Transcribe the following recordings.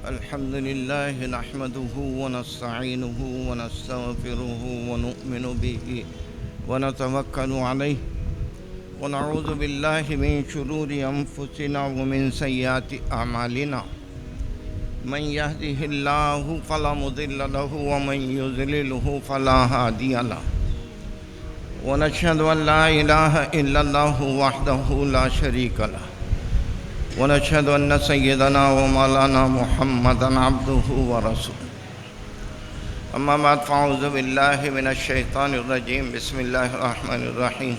الحمد لله نحمده ونستعينه ونستغفره ونؤمن به ونتوكل عليه ونعوذ بالله من شرور أنفسنا ومن سيئات أعمالنا من يهده الله فلا مضل له ومن يضلله فلا هادي له ونشهد أن لا إله إلا الله وحده لا شريك له ونشهد أن سيدنا ومولانا محمدا عبده ورسوله أما بعد فأعوذ بالله من الشيطان الرجيم بسم الله الرحمن الرحيم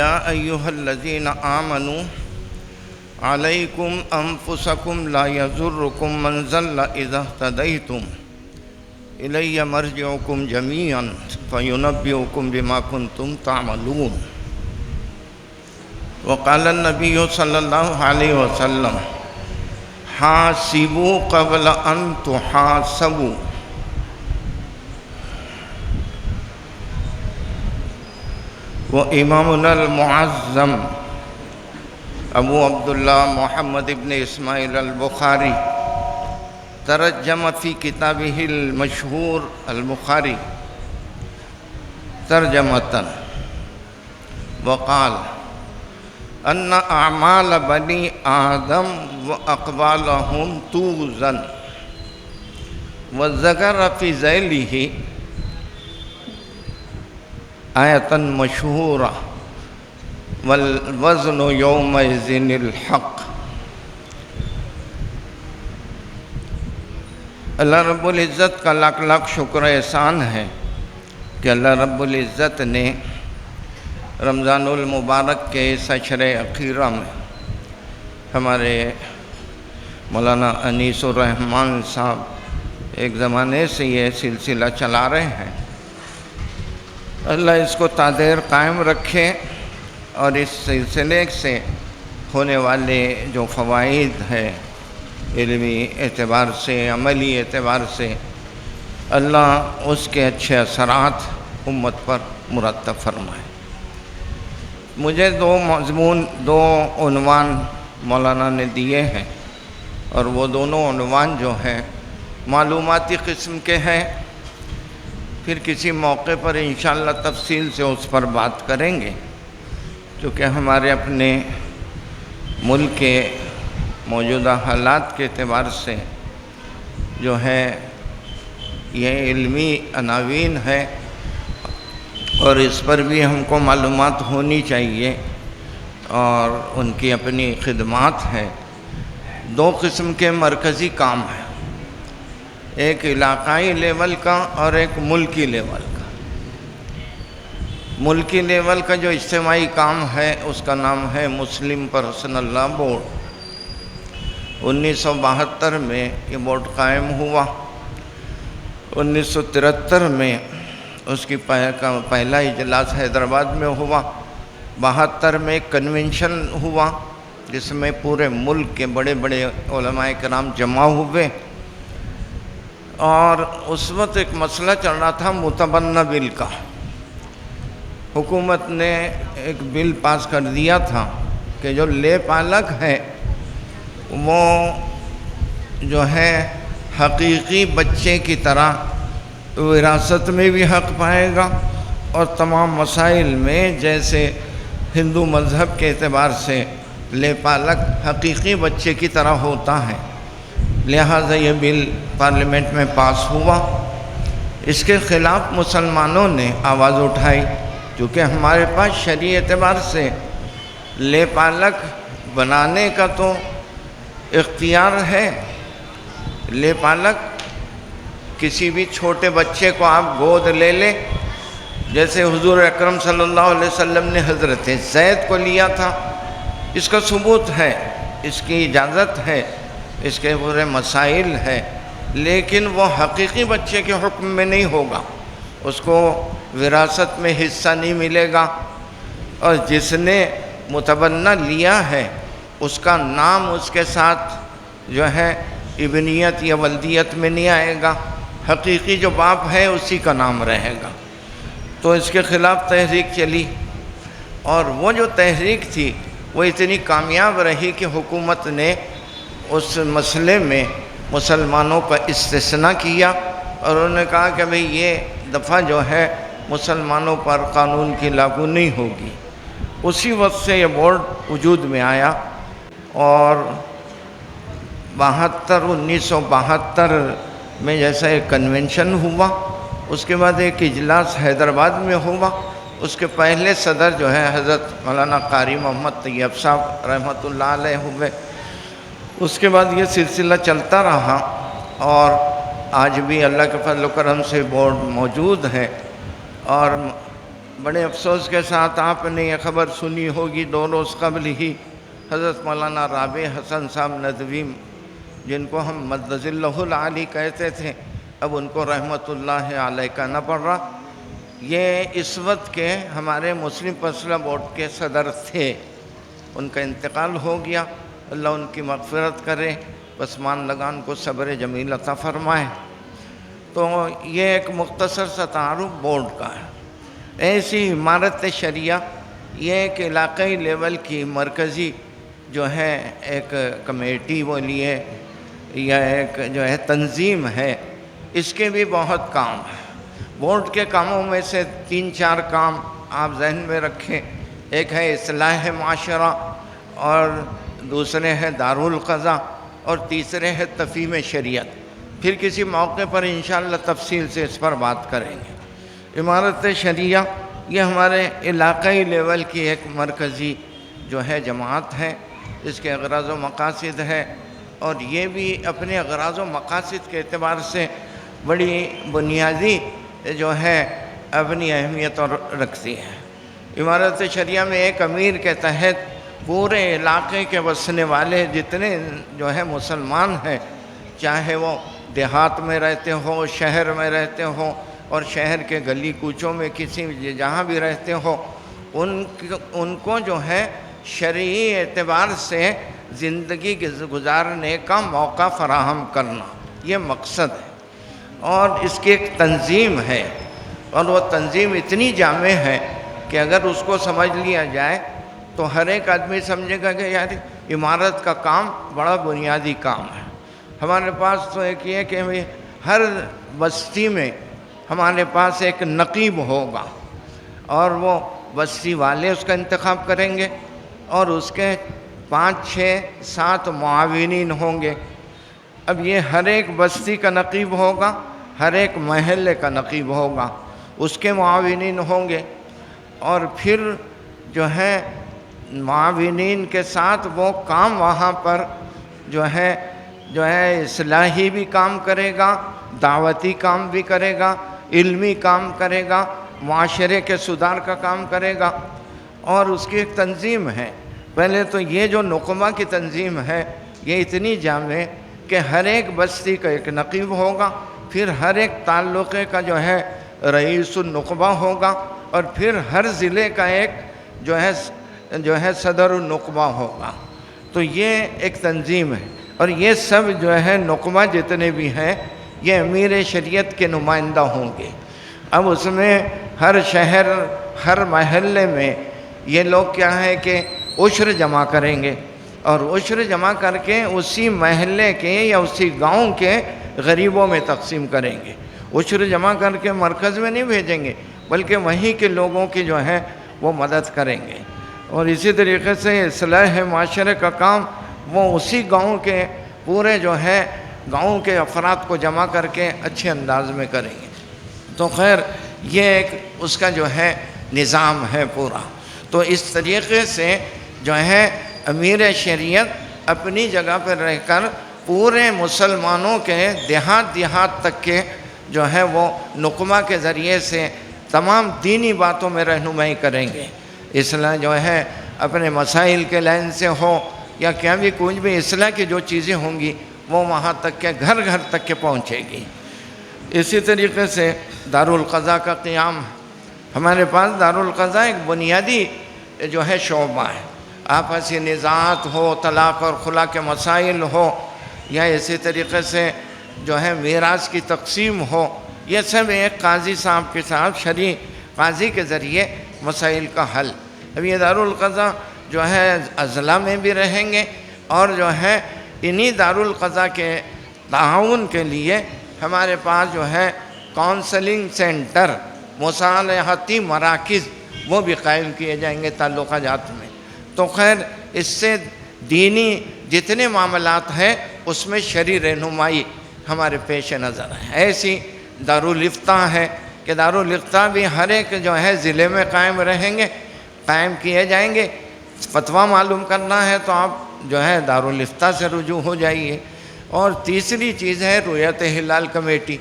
يا أيها الذين آمنوا عليكم أنفسكم لا يضركم من ضل إذا اهتديتم إلي مرجعكم جميعا فينبئكم بما كنتم تعملون وقال النبي صلى الله عليه وسلم حاسبوا قبل أن تحاسبوا وإمامنا المعظم أبو عبد الله محمد بن إسماعيل البخاري ترجم في كتابه المشهور البخاري ترجمة وقال أن أعمال بني آدم وأقوالهم توزن وذكر في ذيله آية مشهورة والوزن يومئذ الحق۔ اللہ رب العزت کا لاکھ لاکھ شکر احسان ہے کہ اللہ رب العزت نے رمضان المبارک کے اس عشر اخیرہ میں ہمارے مولانا انیس الرحمن صاحب ایک زمانے سے یہ سلسلہ چلا رہے ہیں، اللہ اس کو تادیر قائم رکھے اور اس سلسلے سے ہونے والے جو فوائد ہیں علمی اعتبار سے عملی اعتبار سے اللہ اس کے اچھے اثرات امت پر مرتب فرمائے۔ مجھے دو عنوان مولانا نے دیے ہیں اور وہ دونوں عنوان جو ہیں معلوماتی قسم کے ہیں، پھر کسی موقع پر انشاءاللہ تفصیل سے اس پر بات کریں گے، کیونکہ ہمارے اپنے ملک کے موجودہ حالات کے اعتبار سے جو ہے یہ علمی عناوین ہے اور اس پر بھی ہم کو معلومات ہونی چاہیے اور ان کی اپنی خدمات ہیں۔ دو قسم کے مرکزی کام ہیں، ایک علاقائی لیول کا اور ایک ملکی لیول کا۔ ملکی لیول کا جو اجتماعی کام ہے اس کا نام ہے مسلم پرسنل لاء بورڈ۔ 1972 میں یہ بورڈ قائم ہوا، 1973 میں اس کی پہلا اجلاس حیدرآباد میں ہوا، 72 میں کنونشن ہوا جس میں پورے ملک کے بڑے بڑے علماء کرام جمع ہوئے، اور اس وقت ایک مسئلہ چل رہا تھا متبنہ بل کا۔ حکومت نے ایک بل پاس کر دیا تھا کہ جو لے پالک ہے وہ جو ہے حقیقی بچے کی طرح وراثت میں بھی حق پائے گا اور تمام مسائل میں جیسے ہندو مذہب کے اعتبار سے لے پالک حقیقی بچے کی طرح ہوتا ہے، لہٰذا یہ بل پارلیمنٹ میں پاس ہوا۔ اس کے خلاف مسلمانوں نے آواز اٹھائی، کیونکہ ہمارے پاس شرعی اعتبار سے لے پالک بنانے کا تو اختیار ہے۔ لے پالک کسی بھی چھوٹے بچے کو آپ گود لے لیں، جیسے حضور اکرم صلی اللہ علیہ وسلم نے حضرت زید کو لیا تھا، اس کا ثبوت ہے، اس کی اجازت ہے، اس کے پورے مسائل ہے، لیکن وہ حقیقی بچے کے حکم میں نہیں ہوگا، اس کو وراثت میں حصہ نہیں ملے گا، اور جس نے متبنہ لیا ہے اس کا نام اس کے ساتھ جو ہے ابنیت یا ولدیت میں نہیں آئے گا، حقیقی جو باپ ہے اسی کا نام رہے گا۔ تو اس کے خلاف تحریک چلی، اور وہ جو تحریک تھی وہ اتنی کامیاب رہی کہ حکومت نے اس مسئلے میں مسلمانوں کا استثناء کیا اور انہوں نے کہا کہ بھئی یہ دفعہ جو ہے مسلمانوں پر قانون کی لاگو نہیں ہوگی۔ اسی وقت سے یہ بورڈ وجود میں آیا اور 1972 میں جیسا ایک کنونشن ہوا، اس کے بعد ایک اجلاس حیدرآباد میں ہوا۔ اس کے پہلے صدر جو ہے حضرت مولانا قاری محمد طیب صاحب رحمۃ اللہ علیہ ہوئے۔ اس کے بعد یہ سلسلہ چلتا رہا اور آج بھی اللہ کے فضل و کرم سے بورڈ موجود ہے۔ اور بڑے افسوس کے ساتھ آپ نے یہ خبر سنی ہوگی 2 روز قبل ہی حضرت مولانا رابع حسن صاحب ندوی، جن کو ہم مدظ اللہ العالی کہتے تھے، اب ان کو رحمۃ اللہ علیہ کہنا پڑ رہا۔ یہ اس وقت کے ہمارے مسلم فیصلہ بورڈ کے صدر تھے، ان کا انتقال ہو گیا، اللہ ان کی مغفرت کرے، پسمان لگان کو صبر جمیل عطا فرمائے۔ تو یہ ایک مختصر سا تعارف بورڈ کا ہے۔ ایسی عمارت شریعہ یہ ایک علاقائی لیول کی مرکزی جو ہے ایک کمیٹی بولیے یا ایک جو ہے تنظیم ہے، اس کے بھی بہت کام ہے۔ بورڈ کے کاموں میں سے 3-4 کام آپ ذہن میں رکھیں۔ ایک ہے اصلاح معاشرہ، اور دوسرے ہے دارالقضاء، اور تیسرے ہے تفہیم شریعت۔ پھر کسی موقع پر انشاءاللہ تفصیل سے اس پر بات کریں گے۔ عمارت شریعہ یہ ہمارے علاقائی لیول کی ایک مرکزی جو ہے جماعت ہے، اس کے اغراض و مقاصد ہے، اور یہ بھی اپنے اغراض و مقاصد کے اعتبار سے بڑی بنیادی جو ہے اپنی اہمیت اور رکھتی ہے۔ عمارت شریعہ میں ایک امیر کے تحت پورے علاقے کے بسنے والے جتنے جو ہے مسلمان ہیں، چاہے وہ دیہات میں رہتے ہوں، شہر میں رہتے ہوں، اور شہر کے گلی کوچوں میں کسی جہاں بھی رہتے ہوں، ان کو جو ہے شرعی اعتبار سے زندگی گزارنے کا موقع فراہم کرنا، یہ مقصد ہے۔ اور اس کی ایک تنظیم ہے، اور وہ تنظیم اتنی جامع ہے کہ اگر اس کو سمجھ لیا جائے تو ہر ایک آدمی سمجھے گا کہ یار عمارت کا کام بڑا بنیادی کام ہے۔ ہمارے پاس تو ایک یہ کہ ہر بستی میں ہمارے پاس ایک نقیب ہوگا، اور وہ بستی والے اس کا انتخاب کریں گے، اور اس کے 5-6-7 معاونین ہوں گے۔ اب یہ ہر ایک بستی کا نقیب ہوگا، ہر ایک محلے کا نقیب ہوگا، اس کے معاونین ہوں گے، اور پھر جو ہے معاونین کے ساتھ وہ کام وہاں پر جو ہے اصلاحی بھی کام کرے گا، دعوتی کام بھی کرے گا، علمی کام کرے گا، معاشرے کے سدھار کا کام کرے گا، اور اس کی ایک تنظیم ہے۔ پہلے تو یہ جو نقبہ کی تنظیم ہے یہ اتنی جامع کہ ہر ایک بستی کا ایک نقیب ہوگا، پھر ہر ایک تعلقے کا جو ہے رئیس النقبہ ہوگا، اور پھر ہر ضلع کا ایک جو ہے صدر النقبہ ہوگا۔ تو یہ ایک تنظیم ہے، اور یہ سب جو ہے نقبہ جتنے بھی ہیں یہ امیر شریعت کے نمائندہ ہوں گے۔ اب اس میں ہر شہر، ہر محلے میں یہ لوگ کیا ہے کہ عشر جمع کریں گے، اور عشر جمع کر کے اسی محلے کے یا اسی گاؤں کے غریبوں میں تقسیم کریں گے۔ عشر جمع کر کے مرکز میں نہیں بھیجیں گے، بلکہ وہیں کے لوگوں کی جو ہے وہ مدد کریں گے۔ اور اسی طریقے سے اصلاح معاشرے کا کام وہ اسی گاؤں کے پورے جو ہے گاؤں کے افراد کو جمع کر کے اچھے انداز میں کریں گے۔ تو خیر یہ ایک اس کا جو ہے نظام ہے پورا۔ تو اس طریقے سے جو ہے امیر شریعت اپنی جگہ پر رہ کر پورے مسلمانوں کے دیہات تک کے جو ہے وہ نقبہ کے ذریعے سے تمام دینی باتوں میں رہنمائی کریں گے۔ اصلاح جو ہے اپنے مسائل کے لائن سے ہو یا کیا بھی کچھ بھی اصلاح کی جو چیزیں ہوں گی وہ وہاں تک کے گھر گھر تک کے پہنچے گی۔ اسی طریقے سے دارالقضاء کا قیام، ہمارے پاس دارالقضاء ایک بنیادی جو ہے شعبہ ہے۔ آپسی نزاعات ہو، طلاق اور خلا کے مسائل ہو، یا اسی طریقے سے جو ہے میراث کی تقسیم ہو، یہ سب ایک قاضی صاحب کے ساتھ شرعی قاضی کے ذریعے مسائل کا حل۔ اب یہ دارالقضاء جو ہے اضلاع میں بھی رہیں گے، اور جو ہے انہی دارالقضا کے تعاون کے لیے ہمارے پاس جو ہے کونسلنگ سینٹر، مصالحتی مراکز وہ بھی قائم کیے جائیں گے تعلقہ جات میں۔ تو خیر اس سے دینی جتنے معاملات ہیں اس میں شرعی رہنمائی ہمارے پیش نظر ہے۔ ایسی دارالافتاء ہے کہ دارالافتاء بھی ہر ایک جو ہے ضلع میں قائم رہیں گے، قائم کیے جائیں گے۔ فتویٰ معلوم کرنا ہے تو آپ جو ہے دارالافتاء سے رجوع ہو جائیے۔ اور تیسری چیز ہے رؤیت ہلال کمیٹی۔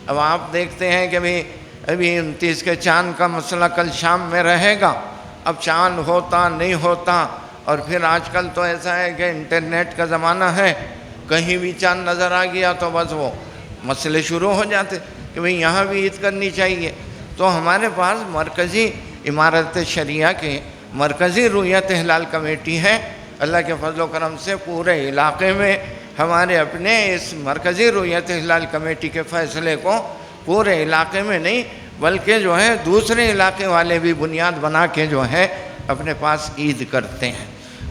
اب آپ دیکھتے ہیں کہ ابھی 29 کے چاند کا مسئلہ کل شام میں رہے گا، اب چاند ہوتا نہیں ہوتا، اور پھر آج کل تو ایسا ہے کہ انٹرنیٹ کا زمانہ ہے، کہیں بھی چاند نظر آ گیا تو بس وہ مسئلے شروع ہو جاتے کہ بھئی یہاں بھی عید کرنی چاہیے۔ تو ہمارے پاس مرکزی امارت شریعہ کے مرکزی رؤیت ہلال کمیٹی ہے۔ اللہ کے فضل و کرم سے پورے علاقے میں ہمارے اپنے اس مرکزی رؤیت ہلال کمیٹی کے فیصلے کو پورے علاقے میں نہیں بلکہ جو ہے دوسرے علاقے والے بھی بنیاد بنا کے جو ہے اپنے پاس عید کرتے ہیں۔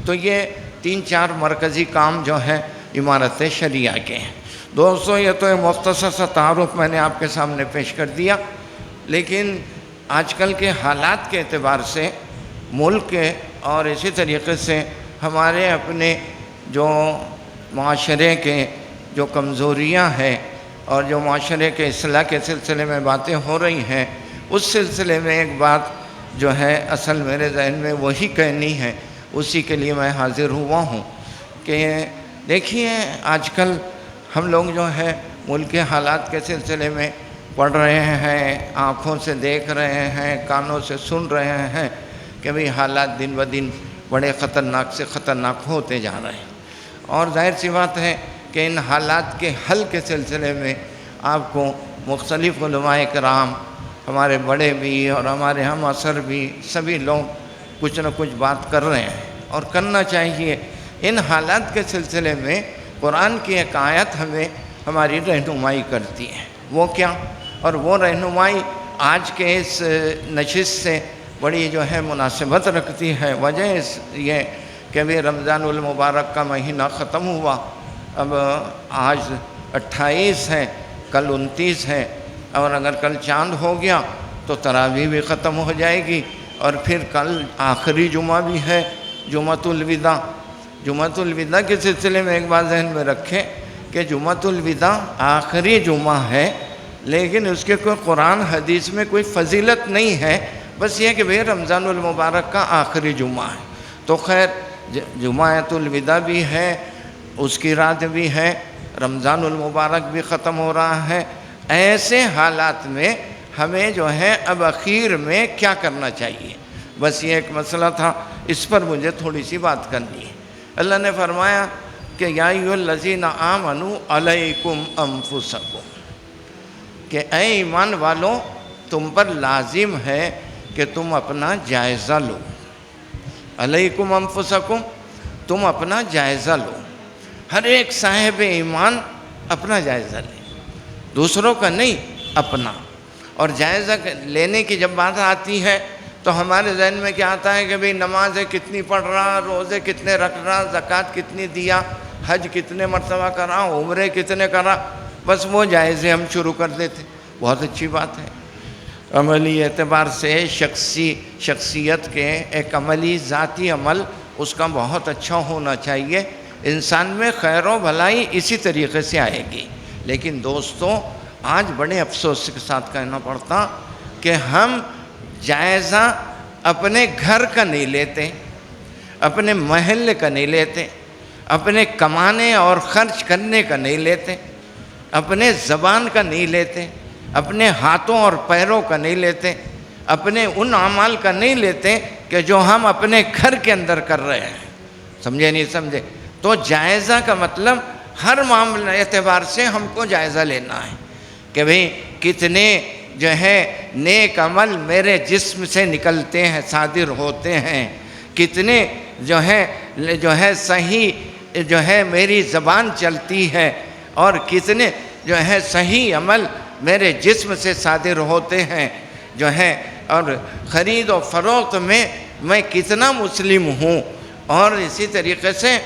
تو یہ 3-4 مرکزی کام جو ہے امارت شریعہ کے ہیں۔ دوستو یہ تو ایک مختصر سا تعارف میں نے آپ کے سامنے پیش کر دیا، لیکن آج کل کے حالات کے اعتبار سے ملک کے اور اسی طریقے سے ہمارے اپنے جو معاشرے کے جو کمزوریاں ہیں اور جو معاشرے کے اصلاح کے سلسلے میں باتیں ہو رہی ہیں، اس سلسلے میں ایک بات جو ہے اصل میرے ذہن میں وہی کہنی ہے، اسی کے لیے میں حاضر ہوا ہوں کہ دیکھیے آج کل ہم لوگ جو ہے ملک کے حالات کے سلسلے میں پڑھ رہے ہیں، آنکھوں سے دیکھ رہے ہیں، کانوں سے سن رہے ہیں کہ بھئی حالات دن بدن بڑے خطرناک سے خطرناک ہوتے جا رہے ہیں۔ اور ظاہر سی بات ہے کہ ان حالات کے حل کے سلسلے میں آپ کو مختلف علماء کرام، ہمارے بڑے بھی اور ہمارے ہم عصر بھی، سبھی لوگ کچھ نہ کچھ بات کر رہے ہیں اور کرنا چاہیے۔ ان حالات کے سلسلے میں قرآن کی ایک آیت ہمیں ہماری رہنمائی کرتی ہے۔ وہ کیا؟ اور وہ رہنمائی آج کے اس نشست سے بڑی جو ہے مناسبت رکھتی ہے۔ وجہ یہ کہ بھی رمضان المبارک کا مہینہ ختم ہوا، اب آج 28 ہے، کل 29 ہے، اور اگر کل چاند ہو گیا تو تراویح بھی ختم ہو جائے گی، اور پھر کل آخری جمعہ بھی ہے، جمعۃ الوداع۔ جمعۃ الوداع کے سلسلے میں ایک بات ذہن میں رکھیں کہ جمعۃ الوداع آخری جمعہ ہے، لیکن اس کے کوئی قرآن حدیث میں کوئی فضیلت نہیں ہے، بس یہ کہ بھئی رمضان المبارک کا آخری جمعہ ہے۔ تو خیر جمعۃ الوداع بھی ہے، اس کی رات بھی ہے، رمضان المبارک بھی ختم ہو رہا ہے۔ ایسے حالات میں ہمیں جو ہے اب اخیر میں کیا کرنا چاہیے، بس یہ ایک مسئلہ تھا، اس پر مجھے تھوڑی سی بات کرنی ہے۔ اللہ نے فرمایا کہ یا ایھا الذین آمنوا علیکم انفسکم، کہ اے ایمان والو تم پر لازم ہے کہ تم اپنا جائزہ لو۔ علیکم انفسکم، تم اپنا جائزہ لو۔ ہر ایک صاحب ایمان اپنا جائزہ لے، دوسروں کا نہیں، اپنا۔ اور جائزہ لینے کی جب بات آتی ہے تو ہمارے ذہن میں کیا آتا ہے کہ بھئی نمازیں کتنی پڑھ رہا، روزے کتنے رکھ رہا، زکوٰۃ کتنی دیا، حج کتنے مرتبہ کرا، عمرے کتنے کرا، بس وہ جائزے ہم شروع کر دیتے۔ بہت اچھی بات ہے، عملی اعتبار سے شخصیت کے ایک عملی ذاتی عمل اس کا بہت اچھا ہونا چاہیے، انسان میں خیر و بھلائی اسی طریقے سے آئے گی۔ لیکن دوستو آج بڑے افسوس کے ساتھ کہنا پڑتا کہ ہم جائزہ اپنے گھر کا نہیں لیتے، اپنے محلے کا نہیں لیتے، اپنے کمانے اور خرچ کرنے کا نہیں لیتے، اپنے زبان کا نہیں لیتے، اپنے ہاتھوں اور پیروں کا نہیں لیتے، اپنے ان اعمال کا نہیں لیتے کہ جو ہم اپنے گھر کے اندر کر رہے ہیں۔ سمجھے نہیں سمجھے؟ تو جائزہ کا مطلب ہر معاملے اعتبار سے ہم کو جائزہ لینا ہے کہ بھئی کتنے جو ہے نیک عمل میرے جسم سے نکلتے ہیں، صادر ہوتے ہیں، کتنے جو ہے صحیح جو ہے میری زبان چلتی ہے، اور کتنے جو ہے صحیح عمل میرے جسم سے صادر ہوتے ہیں جو ہے، اور خرید و فروخت میں کتنا مسلم ہوں، اور اسی طریقے سے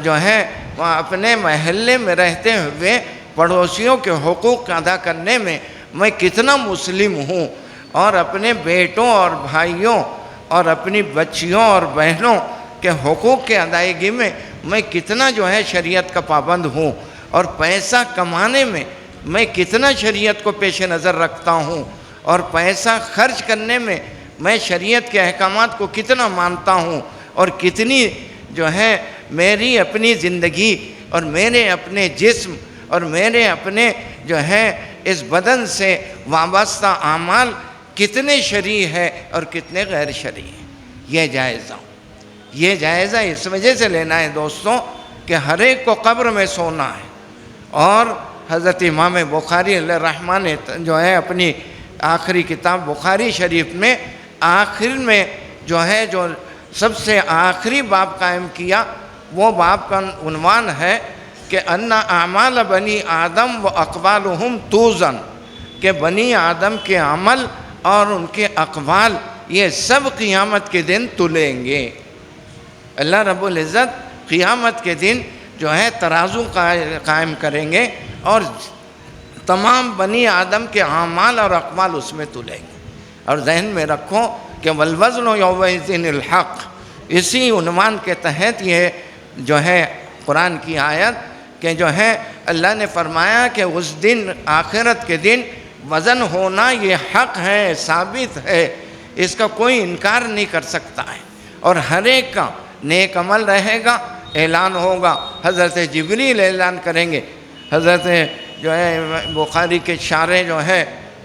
جو ہے اپنے محلے میں رہتے ہوئے پڑوسیوں کے حقوق ادا کرنے میں میں کتنا مسلم ہوں، اور اپنے بیٹوں اور بھائیوں اور اپنی بچیوں اور بہنوں کے حقوق کے ادائیگی میں میں کتنا شریعت کا پابند ہوں، اور پیسہ کمانے میں میں کتنا شریعت کو پیش نظر رکھتا ہوں، اور پیسہ خرچ کرنے میں میں شریعت کے احکامات کو کتنا مانتا ہوں، اور کتنی میری اپنی زندگی اور میرے اپنے جسم اور میرے اپنے اس بدن سے وابستہ اعمال کتنے شرعی ہے اور کتنے غیر شرعی ہیں۔ یہ جائزہ اس وجہ سے لینا ہے دوستوں کہ ہر ایک کو قبر میں سونا ہے، اور حضرت امام بخاری علیہ الرحمہ نے اپنی آخری کتاب بخاری شریف میں آخر میں جو سب سے آخری باب قائم کیا، وہ باب کا عنوان ہے کہ ان اعمال بنی آدم و اقوالہم توزن، کہ بنی آدم کے عمل اور ان کے اقوال یہ سب قیامت کے دن تلیں گے۔ اللہ رب العزت قیامت کے دن ترازو قائم کریں گے، اور تمام بنی آدم کے اعمال اور اقوال اس میں تلیں گے۔ اور ذہن میں رکھو کہ والوزن یومئذ الحق، اسی عنوان کے تحت یہ قرآن کی آیت کہ اللہ نے فرمایا کہ اس دن آخرت کے دن وزن ہونا یہ حق ہے، ثابت ہے، اس کا کوئی انکار نہیں کر سکتا ہے، اور ہر ایک کا نیک عمل رہے گا، اعلان ہوگا، حضرت جبریل اعلان کریں گے۔ حضرت بخاری کے شارح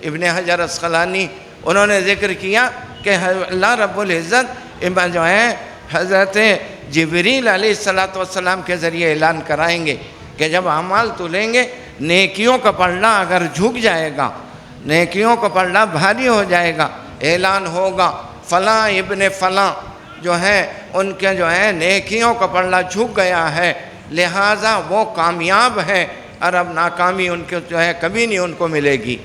ابن حجر عسقلانی انہوں نے ذکر کیا کہ اللہ رب العزت حضرت جبریل علیہ السلام کے ذریعے اعلان کرائیں گے کہ جب اعمال تلیں گے، نیکیوں کا پلڑا اگر جھک جائے گا، نیکیوں کا پلڑا بھاری ہو جائے گا، اعلان ہوگا فلاں ابن فلاں ان کے نیکیوں کا پلڑا جھک گیا ہے، لہٰذا وہ کامیاب ہے، اور اب ناکامی ان کے کبھی نہیں ان کو ملے گی۔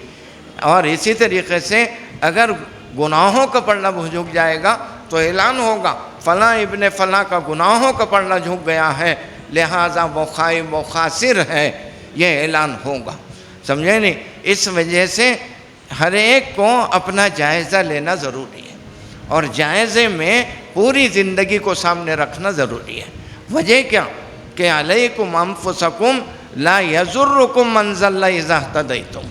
اور اسی طریقے سے اگر گناہوں کا پلڑا جھک جائے گا تو اعلان ہوگا فلاں ابن فلاں کا گناہوں کا پلڑا جھک گیا ہے، لہٰذا وہ خائب و خاسر ہے، یہ اعلان ہوگا۔ سمجھے نہیں؟ اس وجہ سے ہر ایک کو اپنا جائزہ لینا ضروری ہے، اور جائزے میں پوری زندگی کو سامنے رکھنا ضروری ہے۔ وجہ کیا کہ علیکم انفسکم لا یضرکم من ضل اذا اہتدیتم،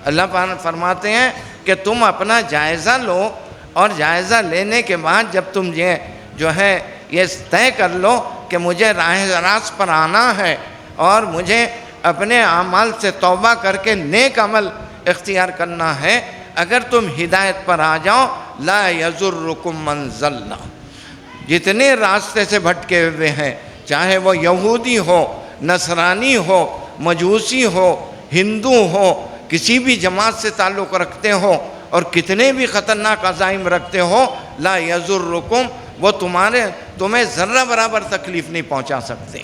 اللہ فرماتے ہیں کہ تم اپنا جائزہ لو، اور جائزہ لینے کے بعد جب تم یہ طے کر لو کہ مجھے راہ راست پر آنا ہے، اور مجھے اپنے اعمال سے توبہ کر کے نیک عمل اختیار کرنا ہے، اگر تم ہدایت پر آ جاؤ لا یضرکم من ضل، جتنے راستے سے بھٹکے ہوئے ہیں، چاہے وہ یہودی ہو، نصرانی ہو، مجوسی ہو، ہندو ہو، کسی بھی جماعت سے تعلق رکھتے ہو، اور کتنے بھی خطرناک عزائم رکھتے ہو، لا یضرکم، وہ تمہیں ذرہ برابر تکلیف نہیں پہنچا سکتے۔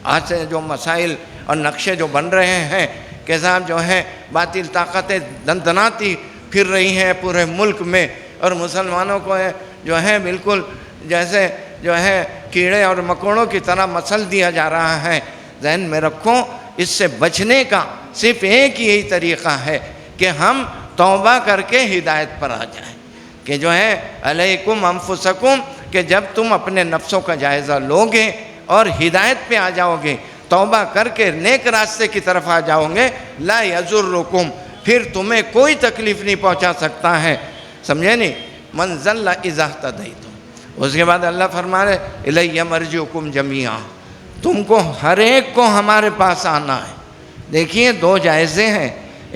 آج سے جو مسائل اور نقشے جو بن رہے ہیں کہ صاحب باطل طاقتیں دندناتی پھر رہی ہیں پورے ملک میں، اور مسلمانوں کو بالکل جیسے کیڑے اور مکوڑوں کی طرح مسل دیا جا رہا ہے۔ ذہن میں رکھو اس سے بچنے کا صرف ایک یہی طریقہ ہے کہ ہم توبہ کر کے ہدایت پر آ جائیں، کہ علیکم انفسکم، کہ جب تم اپنے نفسوں کا جائزہ لوگے اور ہدایت پہ آ جاؤ گے، توبہ کر کے نیک راستے کی طرف آ جاؤ گے، لا یضرکم، پھر تمہیں کوئی تکلیف نہیں پہنچا سکتا ہے۔ سمجھے نہیں؟ من ضل اذا اہتدیتم۔ اس کے بعد اللہ فرما رہے الی مرجعکم جمیعا، تم کو ہر ایک کو ہمارے پاس آنا ہے۔ دیکھیے دو جائزے ہیں،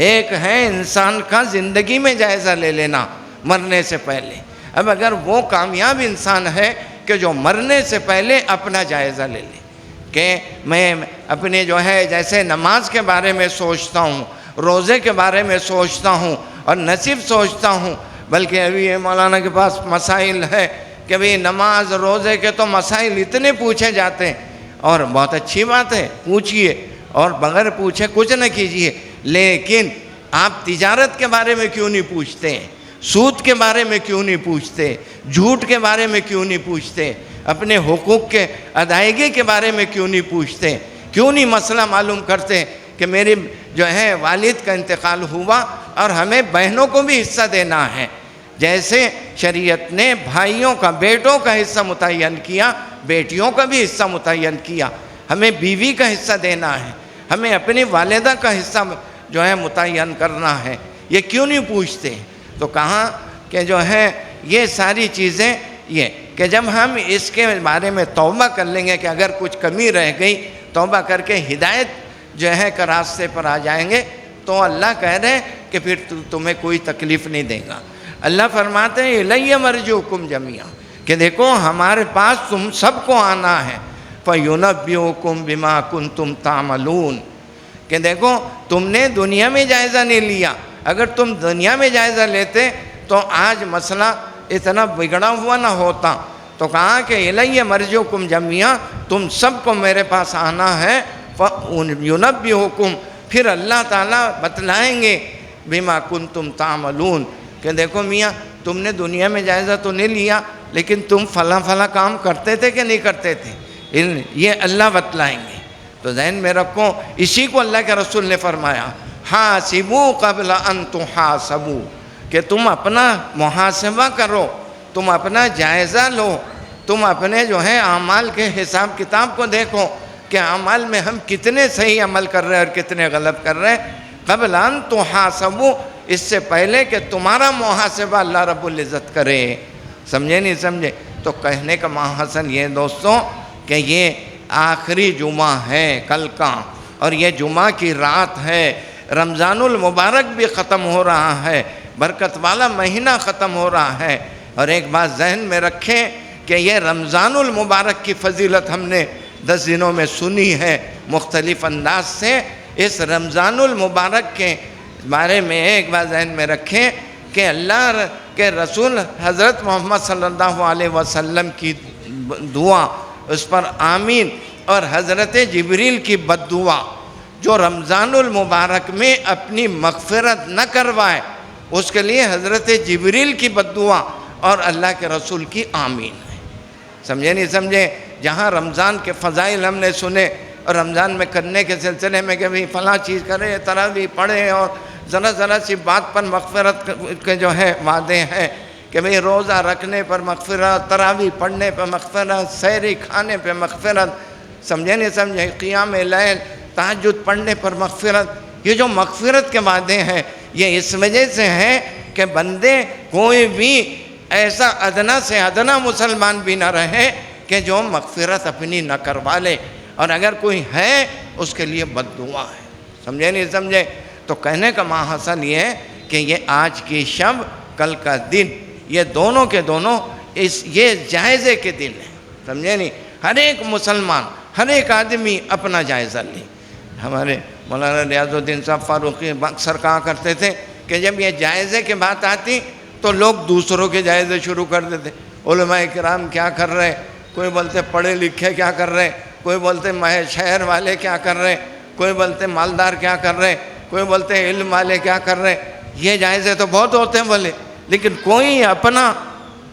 ایک ہے انسان کا زندگی میں جائزہ لے لینا مرنے سے پہلے۔ اب اگر وہ کامیاب انسان ہے کہ جو مرنے سے پہلے اپنا جائزہ لے لے کہ میں اپنے جیسے نماز کے بارے میں سوچتا ہوں، روزے کے بارے میں سوچتا ہوں، اور نہ صرف سوچتا ہوں بلکہ ابھی یہ مولانا کے پاس مسائل ہے کہ بھئی نماز روزے کے تو مسائل اتنے پوچھے جاتے ہیں، اور بہت اچھی بات ہے پوچھئے، اور بغیر پوچھے کچھ نہ کیجئے، لیکن آپ تجارت کے بارے میں کیوں نہیں پوچھتے ہیں؟ سود کے بارے میں کیوں نہیں پوچھتے؟ جھوٹ کے بارے میں کیوں نہیں پوچھتے؟ اپنے حقوق کے ادائیگی کے بارے میں کیوں نہیں پوچھتے؟ کیوں نہیں مسئلہ معلوم کرتے کہ میری جو ہے والد کا انتقال ہوا اور ہمیں بہنوں کو بھی حصہ دینا ہے؟ جیسے شریعت نے بھائیوں کا، بیٹوں کا حصہ متعین کیا، بیٹیوں کا بھی حصہ متعین کیا، ہمیں بیوی کا حصہ دینا ہے، ہمیں اپنی والدہ کا حصہ جو ہے متعین کرنا ہے، یہ کیوں نہیں پوچھتے؟ تو کہا کہ جو ہے یہ ساری چیزیں یہ کہ جب ہم اس کے بارے میں توبہ کر لیں گے کہ اگر کچھ کمی رہ گئی، توبہ کر کے ہدایت جو ہے کا راستے پر آ جائیں گے، تو اللہ کہہ رہے ہیں کہ پھر تمہیں کوئی تکلیف نہیں دے گا۔ اللہ فرماتے ہیں الیہ مرجعکم جمیعا، کہ دیکھو ہمارے پاس تم سب کو آنا ہے، فَيُنَبِّئُكُم بِمَا كُنتُمْ تَعْمَلُونَ، کہ دیکھو تم نے دنیا میں جائزہ نہیں لیا، اگر تم دنیا میں جائزہ لیتے تو آج مسئلہ اتنا بگڑا ہوا نہ ہوتا۔ تو کہا کہ الیہ مرجعکم جمیعا، تم سب کو میرے پاس آنا ہے، فَيُنَبِّئُكُم، پھر اللہ تعالیٰ بتلائیں گے بِمَا كُنتُمْ تَعْمَلُونَ، کہ دیکھو میاں تم نے دنیا میں جائزہ تو نہیں لیا، لیکن تم فلاں کام کرتے تھے کہ نہیں کرتے تھے، یہ اللہ بتلائیں گے۔ تو ذہن میں رکھو، اسی کو اللہ کے رسول نے فرمایا حاسبوا قبل ان تحاسبوا، کہ تم اپنا محاسبہ کرو، تم اپنا جائزہ لو، تم اپنے جو ہے اعمال کے حساب کتاب کو دیکھو کہ اعمال میں ہم کتنے صحیح عمل کر رہے ہیں اور کتنے غلط کر رہے ہیں، قبل ان تحاسبوا، اس سے پہلے کہ تمہارا محاسبہ اللہ رب العزت کرے۔ سمجھے نہیں سمجھے؟ تو کہنے کا محاسن یہ دوستوں کہ یہ آخری جمعہ ہے کل کا، اور یہ جمعہ کی رات ہے، رمضان المبارک بھی ختم ہو رہا ہے، برکت والا مہینہ ختم ہو رہا ہے۔ اور ایک بات ذہن میں رکھیں کہ یہ رمضان المبارک کی فضیلت ہم نے 10 دنوں میں سنی ہے مختلف انداز سے۔ اس رمضان المبارک کے بارے میں ایک بات ذہن میں رکھیں کہ اللہ کے رسول حضرت محمد صلی اللہ علیہ وسلم کی دعا اس پر آمین، اور حضرت جبریل کی بد دعا، جو رمضان المبارک میں اپنی مغفرت نہ کروائے اس کے لیے حضرت جبریل کی بد دعا اور اللہ کے رسول کی آمین ہے۔ سمجھے نہیں سمجھے؟ جہاں رمضان کے فضائل ہم نے سنے اور رمضان میں کرنے کے سلسلے میں کہ بھئی فلاں چیز کرے، تراویح پڑھے، اور ذرا سی بات پر مغفرت کے جو ہے وعدے ہیں کہ بھئی روزہ رکھنے پر مغفرت، تراویح پڑھنے پر مغفرت، سحری کھانے پہ مغفرت، سمجھے نہیں سمجھے؟ قیام لیل، تہجد پڑھنے پر مغفرت، یہ جو مغفرت کے وعدے ہیں یہ اس وجہ سے ہیں کہ بندے کوئی بھی ایسا ادنا سے ادنا مسلمان بھی نہ رہے کہ جو مغفرت اپنی نہ کروا لے، اور اگر کوئی ہے اس کے لیے بد دعا ہے۔ سمجھے نہیں سمجھے؟ تو کہنے کا محصل یہ ہے کہ یہ آج کی شب، کل کا دن، یہ دونوں کے دونوں یہ جائزے کے دن ہیں۔ سمجھے نہیں؟ ہر ایک مسلمان، ہر ایک آدمی اپنا جائزہ لے۔ ہمارے مولانا ریاض الدین صاحب فاروقی اکثر کہا کرتے تھے کہ جب یہ جائزے کی بات آتی تو لوگ دوسروں کے جائزے شروع کر دیتے۔ علماء کرام کیا کر رہے، کوئی بولتے پڑھے لکھے کیا کر رہے، کوئی بولتے شہر والے کیا کر رہے، کوئی بولتے مالدار کیا کر رہے، کوئی بولتے علم والے کیا کر رہے۔ یہ جائزے تو بہت ہوتے ہیں بولے، لیکن کوئی اپنا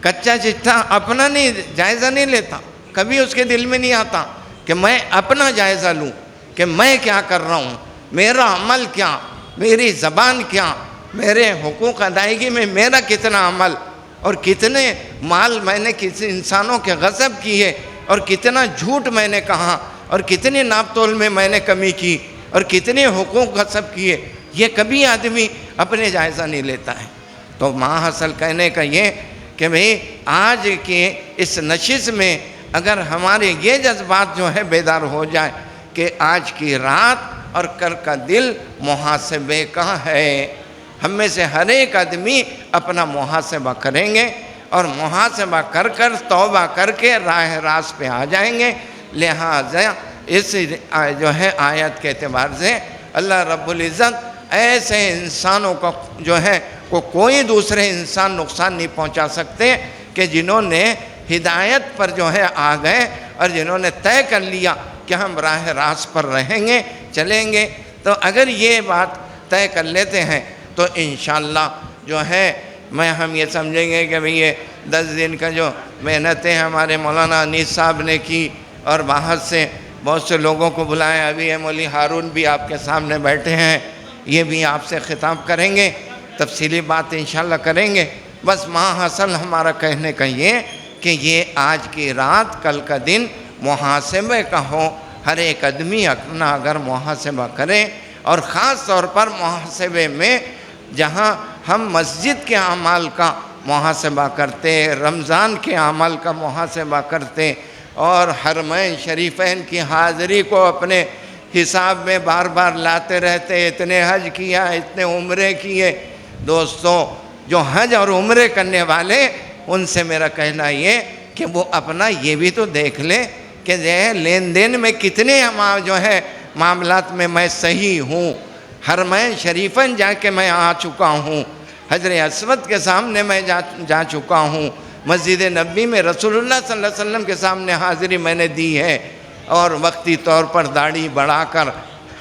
کچا چٹھا اپنا جائزہ نہیں لیتا۔ کبھی اس کے دل میں نہیں آتا کہ میں اپنا جائزہ لوں کہ میں کیا کر رہا ہوں، میرا عمل کیا، میری زبان کیا، میرے حقوق ادائیگی میں میرا کتنا عمل، اور کتنے مال میں نے کسی انسانوں کے غصب کیے، اور کتنا جھوٹ میں نے کہا، اور کتنی ناپ تول میں نے کمی کی، اور کتنے حقوق غصب کیے، یہ کبھی آدمی اپنے جائزہ نہیں لیتا ہے۔ تو ماحصل کہنے کا یہ کہ بھئی آج کے اس نشست میں اگر ہمارے یہ جذبات جو ہے بیدار ہو جائے کہ آج کی رات اور کل کا دل محاسبے کا ہے، ہم میں سے ہر ایک آدمی اپنا محاسبہ کریں گے، اور محاسبہ کر کر توبہ کر کے راہ راست پہ آ جائیں گے۔ لہٰذا اس جو ہے آیت کے اعتبار سے اللہ رب العزت ایسے انسانوں کو جو ہے کوئی دوسرے انسان نقصان نہیں پہنچا سکتے کہ جنہوں نے ہدایت پر جو ہے آ گئے، اور جنہوں نے طے کر لیا کہ ہم راہ راست پر رہیں گے، چلیں گے۔ تو اگر یہ بات طے کر لیتے ہیں تو انشاءاللہ جو ہے ہم یہ سمجھیں گے کہ یہ 10 دن کا جو محنتیں ہمارے مولانا انیس صاحب نے کی، اور باہر سے بہت سے لوگوں کو بلائیں، ابھی مولوی ہارون بھی آپ کے سامنے بیٹھے ہیں، یہ بھی آپ سے خطاب کریں گے، تفصیلی بات انشاءاللہ کریں گے۔ بس ماحصل ہمارا کہنے کا یہ کہ یہ آج کی رات کل کا دن محاسبے کا ہو، ہر ایک آدمی اپنا اگر محاسبہ کرے، اور خاص طور پر محاسبے میں جہاں ہم مسجد کے اعمال کا محاسبہ کرتے، رمضان کے اعمال کا محاسبہ کرتے، اور حرمین شریفین کی حاضری کو اپنے حساب میں بار بار لاتے رہتے، اتنے حج کیا، اتنے عمرے کیے۔ دوستو، جو حج اور عمرے کرنے والے، ان سے میرا کہنا یہ کہ وہ اپنا یہ بھی تو دیکھ لے کہ لین دین میں کتنے جو ہے معاملات میں میں صحیح ہوں۔ حرمین شریفین جا کے میں آ چکا ہوں، حجر اسود کے سامنے میں جا چکا ہوں، مسجد نبوی میں رسول اللہ صلی اللہ علیہ وسلم کے سامنے حاضری میں نے دی ہے، اور وقتی طور پر داڑھی بڑھا کر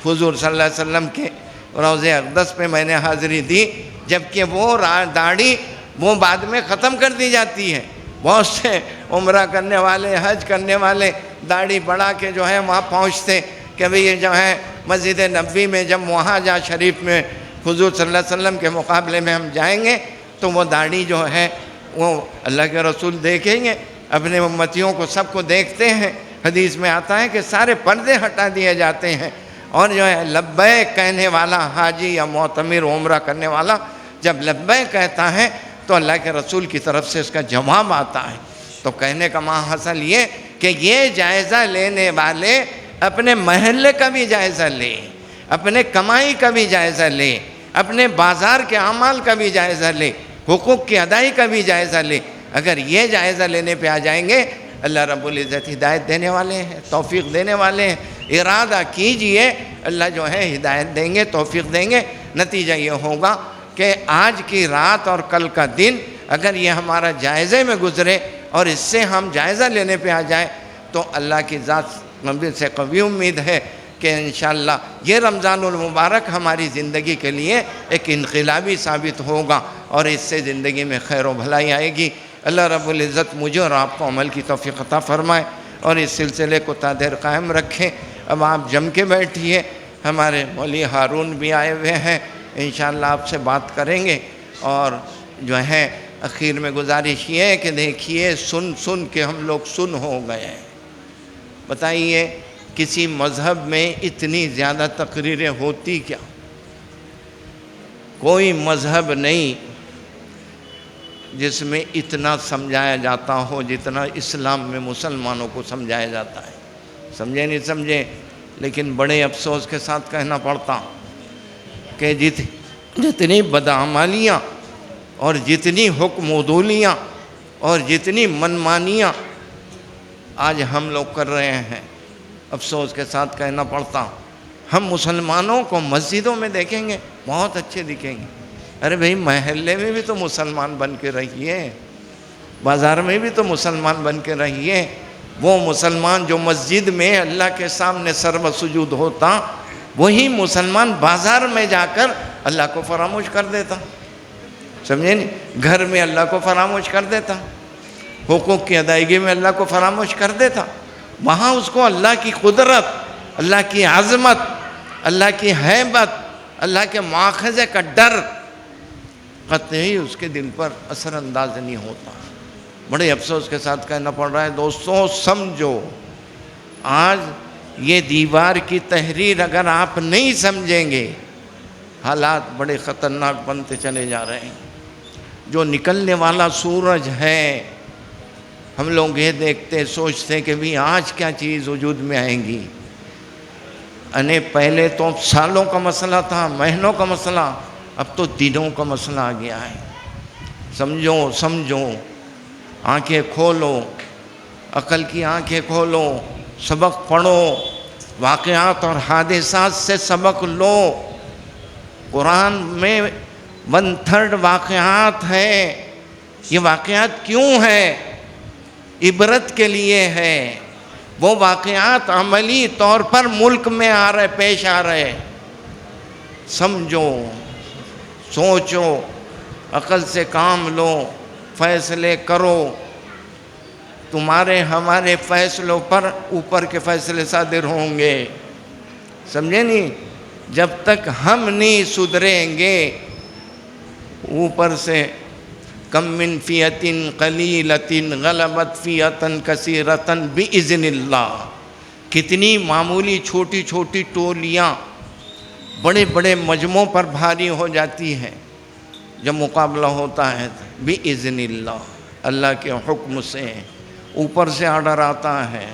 حضور صلی اللہ علیہ وسلم کے روضہ اقدس پہ میں نے حاضری دی، جبکہ وہ داڑھی وہ بعد میں ختم کر دی جاتی ہے۔ بہت سے عمرہ کرنے والے، حج کرنے والے داڑھی بڑھا کے جو ہے وہاں پہنچتے کہ بھئی یہ جو ہے مسجد نبوی میں جب وہاں جا شریف میں حضور صلی اللہ علیہ وسلم کے مقابلے میں ہم جائیں گے تو وہ داڑھی جو ہے وہ اللہ کے رسول دیکھیں گے، اپنے امتیوں کو سب کو دیکھتے ہیں۔ حدیث میں آتا ہے کہ سارے پردے ہٹا دیے جاتے ہیں، اور جو ہے لبیک کہنے والا حاجی یا معتمر عمرہ کرنے والا جب لبیک کہتا ہے تو اللہ کے رسول کی طرف سے اس کا جواب آتا ہے۔ تو کہنے کا ماحصل یہ کہ یہ جائزہ لینے والے اپنے محلے کا بھی جائزہ لے، اپنے کمائی کا بھی جائزہ لے، اپنے بازار کے اعمال کا بھی جائزہ لے، حقوق کی ادائی کا بھی جائزہ لے۔ اگر یہ جائزہ لینے پہ آ جائیں گے، اللہ رب العزت ہدایت دینے والے ہیں، توفیق دینے والے ہیں۔ ارادہ کیجئے، اللہ جو ہے ہدایت دیں گے، توفیق دیں گے۔ نتیجہ یہ ہوگا کہ آج کی رات اور کل کا دن اگر یہ ہمارا جائزے میں گزرے اور اس سے ہم جائزہ لینے پہ آ جائیں تو اللہ کی ذات سے قوی امید ہے کہ انشاءاللہ یہ رمضان المبارک ہماری زندگی کے لیے ایک انقلابی ثابت ہوگا، اور اس سے زندگی میں خیر و بھلائی آئے گی۔ اللہ رب العزت مجھے اور آپ کو عمل کی توفیق عطا فرمائے، اور اس سلسلے کو تا دیر قائم رکھیں۔ اب آپ جم کے بیٹھیے، ہمارے مولوی ہارون بھی آئے ہوئے ہیں، انشاءاللہ آپ سے بات کریں گے۔ اور جو ہے اخیر میں گزارش یہ ہے کہ دیکھیے، سن کے ہم لوگ سن ہو گئے ہیں۔ بتائیے کسی مذہب میں اتنی زیادہ تقریریں ہوتی کیا؟ کوئی مذہب نہیں جس میں اتنا سمجھایا جاتا ہو جتنا اسلام میں مسلمانوں کو سمجھایا جاتا ہے۔ سمجھے نہیں سمجھے، لیکن بڑے افسوس کے ساتھ کہنا پڑتا کہ جتنی بدعمالیاں اور جتنی حکم عدولیاں اور جتنی منمانیاں آج ہم لوگ کر رہے ہیں، افسوس کے ساتھ کہنا پڑتا ہم مسلمانوں کو مسجدوں میں دیکھیں گے بہت اچھے دکھیں گے۔ ارے بھئی محلے میں بھی تو مسلمان بن کے رہیے، بازار میں بھی تو مسلمان بن کے رہیے۔ وہ مسلمان جو مسجد میں اللہ کے سامنے سرو سجود ہوتا، وہی مسلمان بازار میں جا کر اللہ کو فراموش کر دیتا، سمجھے نہیں؟ گھر میں اللہ کو فراموش کر دیتا، حقوق کی ادائیگی میں اللہ کو فراموش کر دیتا۔ وہاں اس کو اللہ کی قدرت، اللہ کی عظمت، اللہ کی ہیبت، اللہ کے مواخذے کا ڈر قطعی اس کے دل پر اثر انداز نہیں ہوتا۔ بڑے افسوس کے ساتھ کہنا پڑ رہا ہے، دوستوں سمجھو، آج یہ دیوار کی تحریر اگر آپ نہیں سمجھیں گے، حالات بڑے خطرناک بنتے چلے جا رہے ہیں۔ جو نکلنے والا سورج ہے، ہم لوگ یہ دیکھتے سوچتے کہ بھی آج کیا چیز وجود میں آئیں گی۔ پہلے تو سالوں کا مسئلہ تھا، مہینوں کا مسئلہ، اب تو دنوں کا مسئلہ آ گیا ہے۔ سمجھو، آنکھیں کھولو، عقل کی آنکھیں کھولو، سبق پڑھو، واقعات اور حادثات سے سبق لو۔ قرآن میں 1/3 واقعات ہیں۔ یہ واقعات کیوں ہیں؟ عبرت کے لیے ہے۔ وہ واقعات عملی طور پر ملک میں پیش آ رہے۔ سمجھو، سوچو، عقل سے کام لو، فیصلے کرو۔ تمہارے ہمارے فیصلوں پر اوپر کے فیصلے صادر ہوں گے. سمجھے نہیں؟ جب تک ہم نہیں سدھریں گے اوپر سے کم من فیۃ قلیلۃ غلبت فیۃ کثیرۃ باذن اللہ، کتنی معمولی چھوٹی چھوٹی ٹولیاں بڑے بڑے مجموعوں پر بھاری ہو جاتی ہیں جب مقابلہ ہوتا ہے باذن اللہ، اللہ کے حکم سے. اوپر سے آرڈر آتا ہے.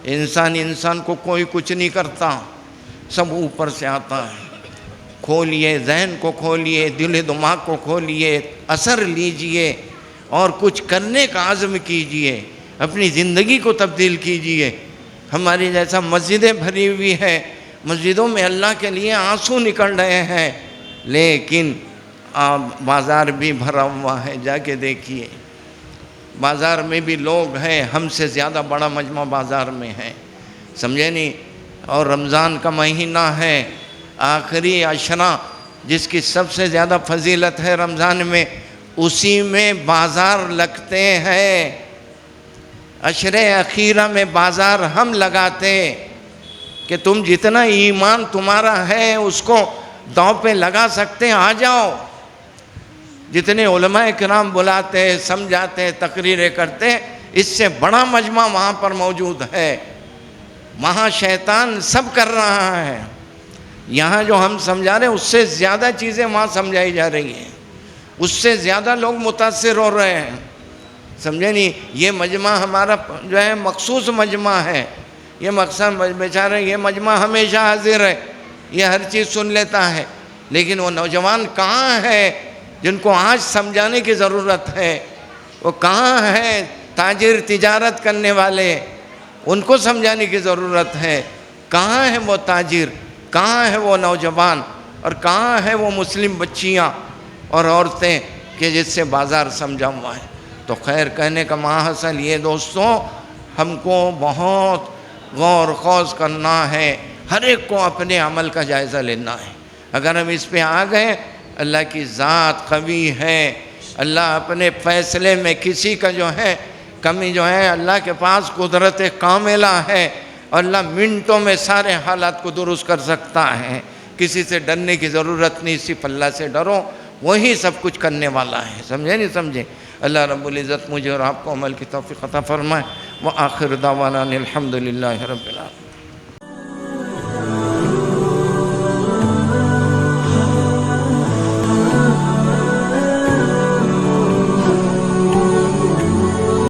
انسان کو کوئی کچھ نہیں کرتا، سب اوپر سے آتا ہے. کھولیے ذہن کو، کھولیے دل دماغ کو، کھولیے اثر لیجئے اور کچھ کرنے کا عزم کیجئے، اپنی زندگی کو تبدیل کیجئے. ہماری جیسا مسجدیں بھری ہوئی ہیں، مسجدوں میں اللہ کے لیے آنسو نکل رہے ہیں، لیکن بازار بھی بھرا ہوا ہے. جا کے دیکھیے بازار میں بھی لوگ ہیں، ہم سے زیادہ بڑا مجمع بازار میں ہے. سمجھے نہیں؟ اور رمضان کا مہینہ ہے، آخری عشرہ جس کی سب سے زیادہ فضیلت ہے رمضان میں، اسی میں بازار لگتے ہیں. عشرے اخیرہ میں بازار ہم لگاتے کہ تم جتنا ایمان تمہارا ہے اس کو داؤ پہ لگا سکتے آ جاؤ. جتنے علماء کرام بلاتے سمجھاتے تقریریں کرتے، اس سے بڑا مجمع وہاں پر موجود ہے. وہاں شیطان سب کر رہا ہے. یہاں جو ہم سمجھا رہے ہیں اس سے زیادہ چیزیں وہاں سمجھائی جا رہی ہیں، اس سے زیادہ لوگ متاثر ہو رہے ہیں. سمجھے نہیں؟ یہ مجمع ہمارا جو ہے مخصوص مجمع ہے. یہ مقصد بیچارے یہ مجمع ہمیشہ حاضر ہے، یہ ہر چیز سن لیتا ہے، لیکن وہ نوجوان کہاں ہے جن کو آج سمجھانے کی ضرورت ہے؟ وہ کہاں ہے تاجر تجارت کرنے والے؟ ان کو سمجھانے کی ضرورت ہے. کہاں ہے وہ تاجر؟ کہاں ہے وہ نوجوان؟ اور کہاں ہے وہ مسلم بچیاں اور عورتیں کہ جس سے بازار سمجھا ہوا ہے؟ تو خیر کہنے کا ماحصل یہ دوستوں، ہم کو بہت غور و خوض کرنا ہے، ہر ایک کو اپنے عمل کا جائزہ لینا ہے. اگر ہم اس پہ آ گئے، اللہ کی ذات قوی ہے. اللہ اپنے فیصلے میں کسی کا جو ہے کمی جو ہے، اللہ کے پاس قدرت کاملہ ہے، اور اللہ منٹوں میں سارے حالات کو درست کر سکتا ہے. کسی سے ڈرنے کی ضرورت نہیں، صرف اللہ سے ڈرو، وہی سب کچھ کرنے والا ہے. سمجھے نہیں سمجھے؟ اللہ رب العزت مجھے اور آپ کو عمل کی توفیق عطا فرمائے. وآخر دعوانا الحمدللہ رب العالمین.